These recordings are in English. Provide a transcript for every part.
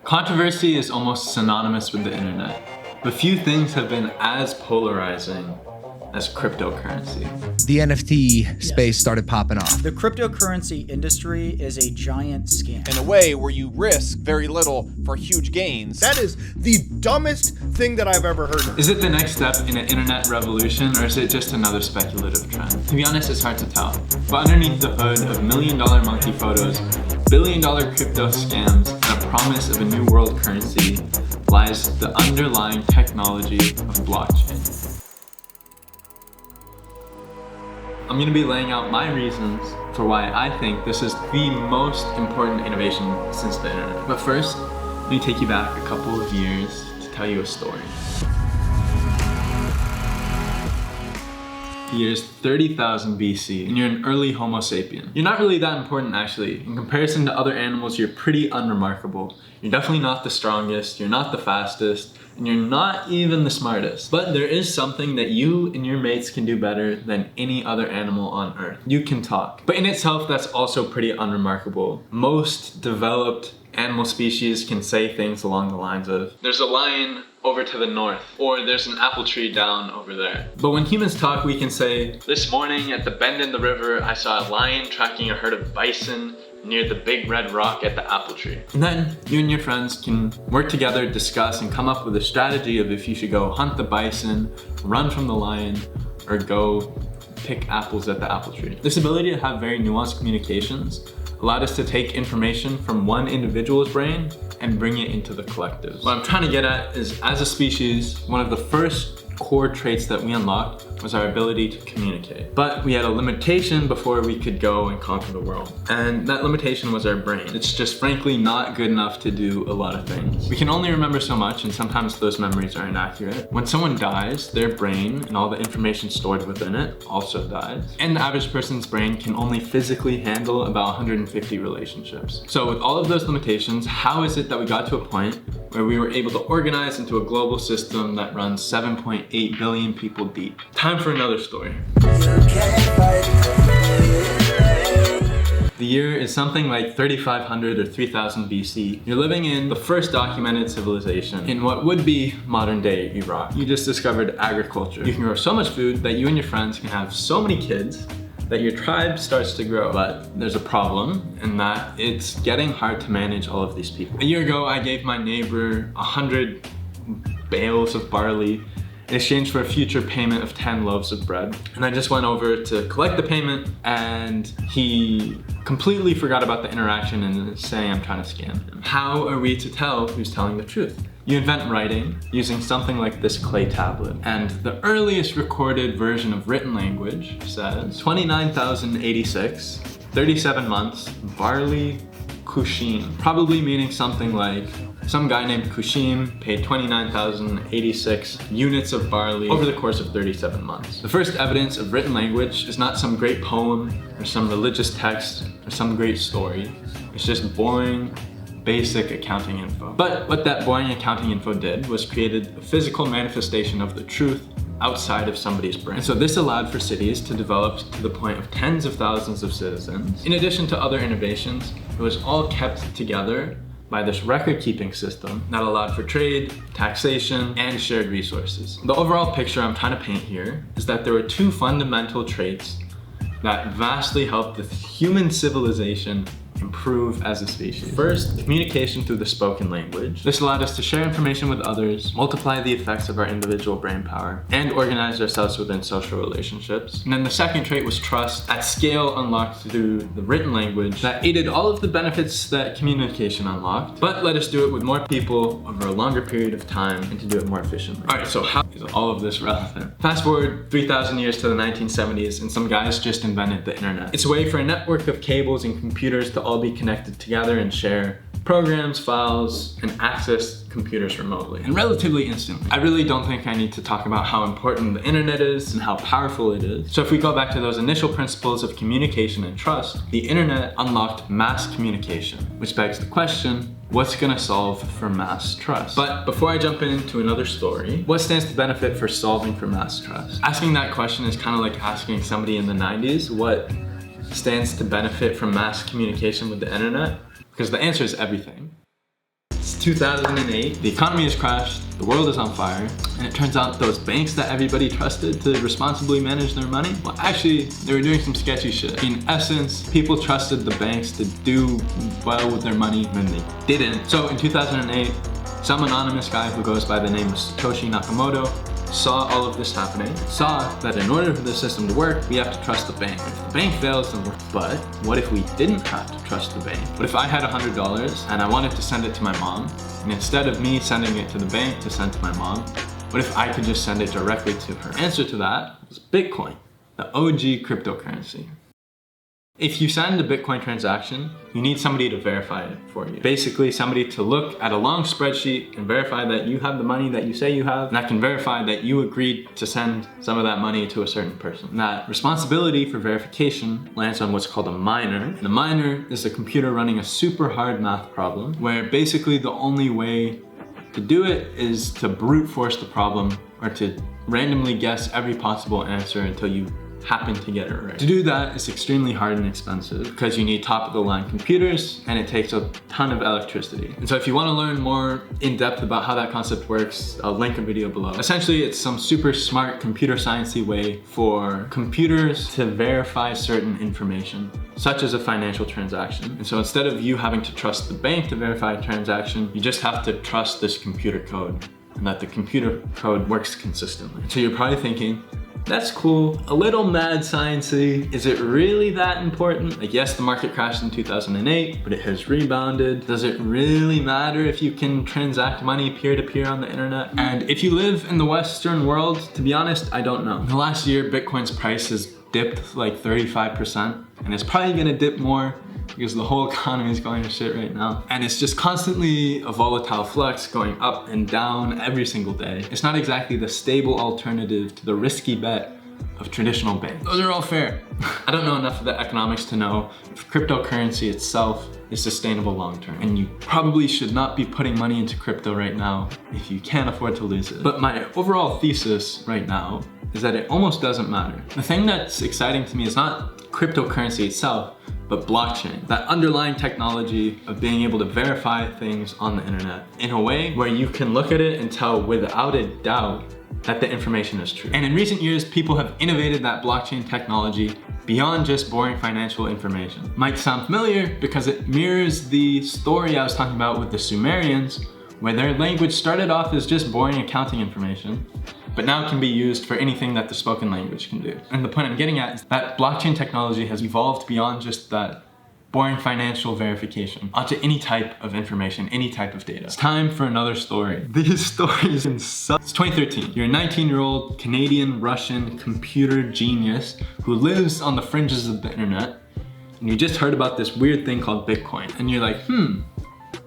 Controversy is almost synonymous with the internet, but few things have been as polarizing as cryptocurrency. The NFT space started popping off. The cryptocurrency industry is a giant scam. In a way where you risk very little for huge gains. That is the dumbest thing that I've ever heard of. Is it the next step in an internet revolution, or is it just another speculative trend? To be honest, it's hard to tell. But underneath the hood of million-dollar monkey photos, billion-dollar crypto scams, and a promise of a new world currency lies the underlying technology of blockchain. I'm going to be laying out my reasons for why I think this is the most important innovation since the internet. But first, let me take you back a couple of years to tell you a story. The year's 30,000 BC, and you're an early Homo sapien. You're not really that important actually. In comparison to other animals, you're pretty unremarkable. You're definitely not the strongest, you're not the fastest, and you're not even the smartest. But there is something that you and your mates can do better than any other animal on Earth. You can talk. But in itself, that's also pretty unremarkable. Most developed animal species can say things along the lines of, "There's a lion over to the north," or "There's an apple tree down over there." But when humans talk, we can say, "This morning at the bend in the river, I saw a lion tracking a herd of bison near the big red rock at the apple tree." And then you and your friends can work together, discuss, and come up with a strategy of if you should go hunt the bison, run from the lion, or go pick apples at the apple tree. This ability to have very nuanced communications allowed us to take information from one individual's brain and bring it into the collective. What I'm trying to get at is, as a species, one of the first core traits that we unlocked was our ability to communicate. But we had a limitation before we could go and conquer the world. And that limitation was our brain. It's just frankly not good enough to do a lot of things. We can only remember so much, and sometimes those memories are inaccurate. When someone dies, their brain and all the information stored within it also dies. And the average person's brain can only physically handle about 150 relationships. So with all of those limitations, how is it that we got to a point where we were able to organize into a global system that runs 7.8 billion people deep? Time for another story. The year is something like 3500 or 3000 BC. You're living in the first documented civilization in what would be modern day Iraq. You just discovered agriculture. You can grow so much food that you and your friends can have so many kids that your tribe starts to grow. But there's a problem in that it's getting hard to manage all of these people. A year ago, I gave my neighbor 100 bales of barley in exchange for a future payment of 10 loaves of bread. And I just went over to collect the payment, and he completely forgot about the interaction and is saying I'm trying to scam him. How are we to tell who's telling the truth? You invent writing using something like this clay tablet. And the earliest recorded version of written language says 29,086, 37 months, barley kushim. Probably meaning something like some guy named Kushim paid 29,086 units of barley over the course of 37 months. The first evidence of written language is not some great poem or some religious text or some great story. It's just boring, basic accounting info. But what that boring accounting info did was created a physical manifestation of the truth outside of somebody's brain. And so this allowed for cities to develop to the point of tens of thousands of citizens. In addition to other innovations, it was all kept together by this record-keeping system that allowed for trade, taxation, and shared resources. The overall picture I'm trying to paint here is that there were two fundamental traits that vastly helped the human civilization improve as a species. First, communication through the spoken language. This allowed us to share information with others, multiply the effects of our individual brain power, and organize ourselves within social relationships. And then the second trait was trust, at scale unlocked through the written language that aided all of the benefits that communication unlocked, but let us do it with more people over a longer period of time and to do it more efficiently. All right, so how is all of this relevant? Fast forward 3,000 years to the 1970s, and some guys just invented the internet. It's a way for a network of cables and computers to all be connected together and share programs, files, and access computers remotely, and relatively instantly. I really don't think I need to talk about how important the internet is and how powerful it is. So if we go back to those initial principles of communication and trust, the internet unlocked mass communication, which begs the question, what's gonna solve for mass trust? But before I jump into another story, what stands to benefit for solving for mass trust? Asking that question is kind of like asking somebody in the 90s what stands to benefit from mass communication with the internet, because the answer is everything. It's 2008, the economy has crashed, the world is on fire, and it turns out those banks that everybody trusted to responsibly manage their money, well, actually, they were doing some sketchy shit. In essence, people trusted the banks to do well with their money when they didn't. So in 2008, some anonymous guy who goes by the name of Satoshi Nakamoto saw all of this happening, saw that in order for the system to work, we have to trust the bank. If the bank fails, then we're... But what if we didn't have to trust the bank? What if I had $100 and I wanted to send it to my mom, and instead of me sending it to the bank to send to my mom, what if I could just send it directly to her? Answer to that was Bitcoin, the OG cryptocurrency. If you send a Bitcoin transaction, you need somebody to verify it for you. Basically, somebody to look at a long spreadsheet and verify that you have the money that you say you have, and that can verify that you agreed to send some of that money to a certain person. And that responsibility for verification lands on what's called a miner. And a miner is a computer running a super hard math problem, where basically the only way to do it is to brute force the problem, or to randomly guess every possible answer until you happen to get it right. To do that is extremely hard and expensive because you need top of the line computers and it takes a ton of electricity. And so if you want to learn more in depth about how that concept works, I'll link a video below. Essentially, it's some super smart computer sciencey way for computers to verify certain information, such as a financial transaction. And so instead of you having to trust the bank to verify a transaction, you just have to trust this computer code and that the computer code works consistently. So you're probably thinking, that's cool, a little mad sciencey. Is it really that important? Like, yes, the market crashed in 2008, but it has rebounded. Does it really matter if you can transact money peer-to-peer on the internet? And if you live in the Western world, to be honest, I don't know. In the last year, Bitcoin's price has dipped like 35%, and it's probably gonna dip more because the whole economy is going to shit right now. And it's just constantly a volatile flux going up and down every single day. It's not exactly the stable alternative to the risky bet of traditional banks. Those are all fair. I don't know enough of the economics to know if cryptocurrency itself is sustainable long term. And you probably should not be putting money into crypto right now if you can't afford to lose it. But my overall thesis right now is that it almost doesn't matter. The thing that's exciting to me is not cryptocurrency itself, but blockchain. That underlying technology of being able to verify things on the internet in a way where you can look at it and tell without a doubt that the information is true. And in recent years, people have innovated that blockchain technology beyond just boring financial information. Might sound familiar because it mirrors the story I was talking about with the Sumerians, where their language started off as just boring accounting information, but now can be used for anything that the spoken language can do. And the point I'm getting at is that blockchain technology has evolved beyond just that boring financial verification onto any type of information, any type of data. It's time for another story. These stories can suck. It's 2013. You're a 19-year-old Canadian-Russian computer genius who lives on the fringes of the internet, and you just heard about this weird thing called Bitcoin. And you're like,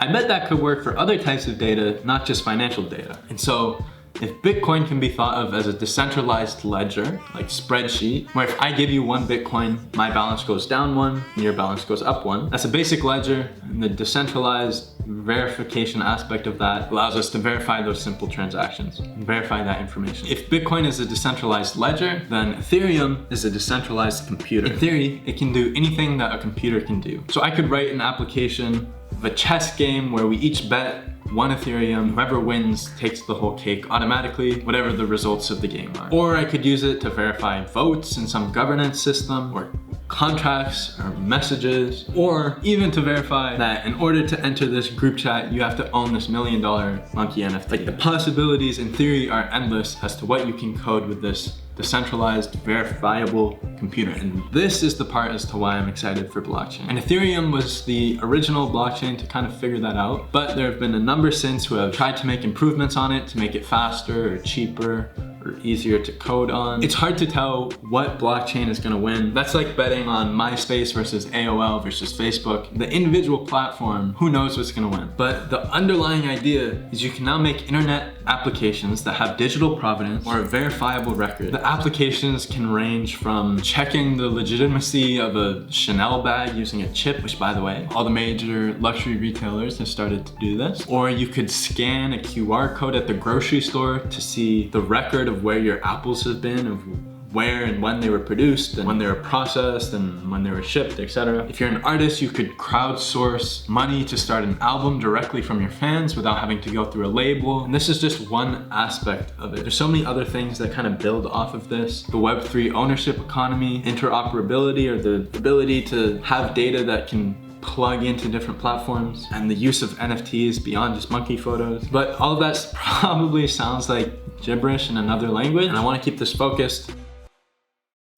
I bet that could work for other types of data, not just financial data. And so, if Bitcoin can be thought of as a decentralized ledger, like spreadsheet, where if I give you 1 Bitcoin, my balance goes down 1, and your balance goes up 1. That's a basic ledger, and the decentralized verification aspect of that allows us to verify those simple transactions, and verify that information. If Bitcoin is a decentralized ledger, then Ethereum is a decentralized computer. In theory, it can do anything that a computer can do. So I could write an application of a chess game where we each bet 1 Ethereum, whoever wins takes the whole cake automatically, whatever the results of the game are. Or I could use it to verify votes in some governance system, or contracts, or messages, or even to verify that in order to enter this group chat, you have to own this $1 million monkey NFT. Like, the possibilities in theory are endless as to what you can code with this decentralized, verifiable computer. And this is the part as to why I'm excited for blockchain. And Ethereum was the original blockchain to kind of figure that out, but there have been a number since who have tried to make improvements on it to make it faster or cheaper or easier to code on. It's hard to tell what blockchain is gonna win. That's like betting on MySpace versus AOL versus Facebook. The individual platform, who knows what's gonna win? But the underlying idea is you can now make internet applications that have digital provenance or a verifiable record. The applications can range from checking the legitimacy of a Chanel bag using a chip, which, by the way, all the major luxury retailers have started to do this. Or you could scan a QR code at the grocery store to see the record of where your apples have been, of where and when they were produced and when they were processed and when they were shipped, etc. If you're an artist, you could crowdsource money to start an album directly from your fans without having to go through a label. And this is just one aspect of it. There's so many other things that kind of build off of this. The Web3 ownership economy, interoperability, or the ability to have data that can plug into different platforms, and the use of NFTs beyond just monkey photos. But all of that probably sounds like gibberish in another language, and I want to keep this focused.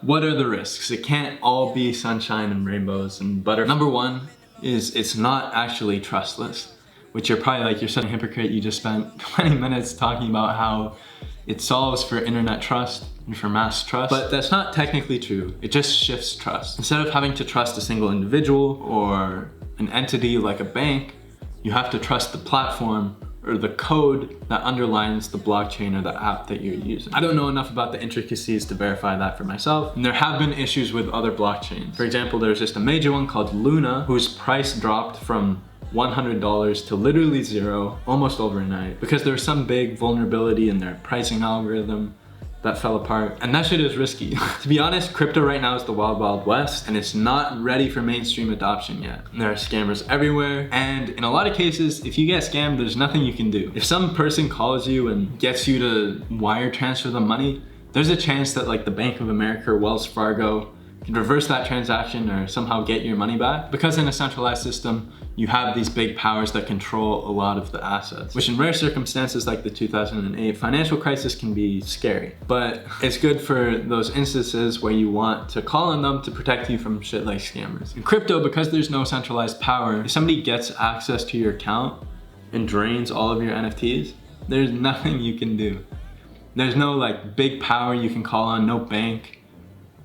What are the risks? It can't all be sunshine and rainbows and butter. Number one is it's not actually trustless, which you're probably like, you're such a hypocrite, you just spent 20 minutes talking about how it solves for internet trust and for mass trust. But that's not technically true. It just shifts trust. Instead of having to trust a single individual or an entity like a bank, you have to trust the platform or the code that underlines the blockchain or the app that you're using. I don't know enough about the intricacies to verify that for myself. And there have been issues with other blockchains. For example, there's just a major one called Luna, whose price dropped from $100 to literally zero almost overnight because there was some big vulnerability in their pricing algorithm that fell apart, and that shit is risky. To be honest, crypto right now is the wild, wild west, and it's not ready for mainstream adoption yet. There are scammers everywhere, and in a lot of cases, if you get scammed, there's nothing you can do. If some person calls you and gets you to wire transfer them money, there's a chance that like the Bank of America or Wells Fargo can reverse that transaction or somehow get your money back. Because in a centralized system, you have these big powers that control a lot of the assets, which in rare circumstances like the 2008 financial crisis can be scary. But it's good for those instances where you want to call on them to protect you from shit like scammers. In crypto, because there's no centralized power, if somebody gets access to your account and drains all of your NFTs, there's nothing you can do. There's no like big power you can call on, no bank,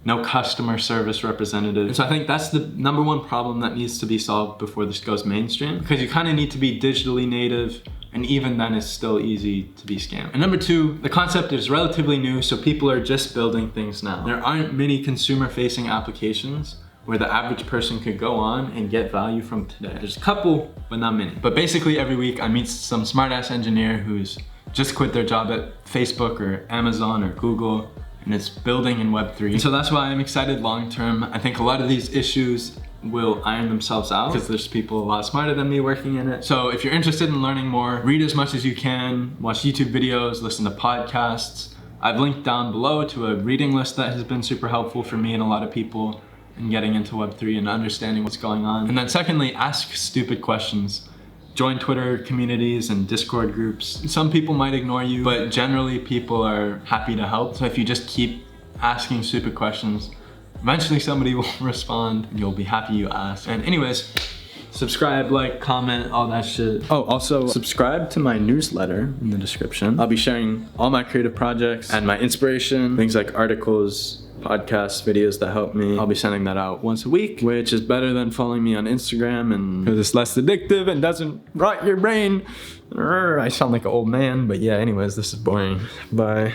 no customer service representative. And so I think that's the number one problem that needs to be solved before this goes mainstream, because you kind of need to be digitally native, and even then it's still easy to be scammed. And number two, the concept is relatively new, so people are just building things now. There aren't many consumer-facing applications where the average person could go on and get value from today. There's a couple, but not many. But basically every week I meet some smart-ass engineer who's just quit their job at Facebook or Amazon or Google, and it's building in Web3. And so that's why I'm excited long term. I think a lot of these issues will iron themselves out because there's people a lot smarter than me working in it. So if you're interested in learning more, read as much as you can, watch YouTube videos, listen to podcasts. I've linked down below to a reading list that has been super helpful for me and a lot of people in getting into Web3 and understanding what's going on. And then secondly, ask stupid questions. Join Twitter communities and Discord groups. Some people might ignore you, but generally people are happy to help. So if you just keep asking stupid questions, eventually somebody will respond and you'll be happy you asked. And anyways, subscribe, like, comment, all that shit. Oh, also subscribe to my newsletter in the description. I'll be sharing all my creative projects and my inspiration, things like articles, podcasts, videos that help me. I'll be sending that out once a week, which is better than following me on Instagram, and because it's less addictive and doesn't rot your brain. I sound like an old man, but yeah, anyways, this is boring. Bye.